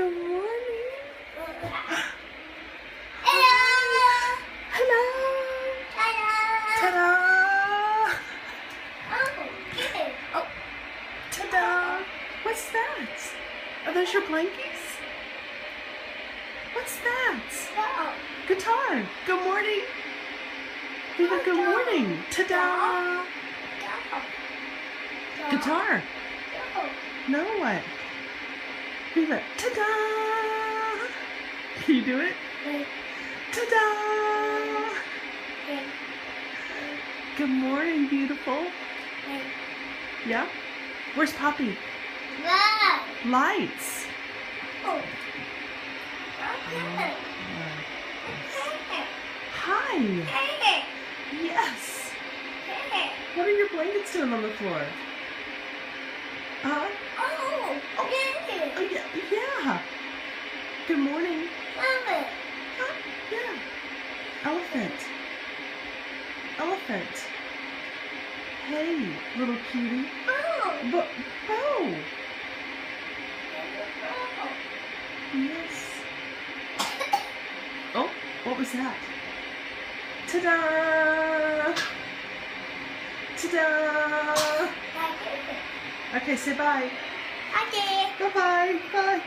Good morning. Hello. Hello. Ta-da. Ta-da. Oh, good. Oh, ta-da. What's that? Are those your blankies? What's that? Go. Guitar. Good morning. Viva, good morning. Ta-da. Go. Guitar. Go. No, what? Viva, ta-da. Can you do it? Wait, Ta-da. wait, Good morning, beautiful. wait. Yeah? Where's Poppy? Wow. Lights. Oh. Okay. Hi. Hey. Yes. Hey. What are your blankets doing on the floor? Huh? Oh. Oh, Yay. yeah. Yeah. Good morning. Mama. Huh? Yeah. Elephant. Elephant. Hey, little cutie. Oh. Bo. Oh. Yes. Oh, what was that? Ta-da! Ta-da! Okay, say bye. Okay. Bye-bye. Bye.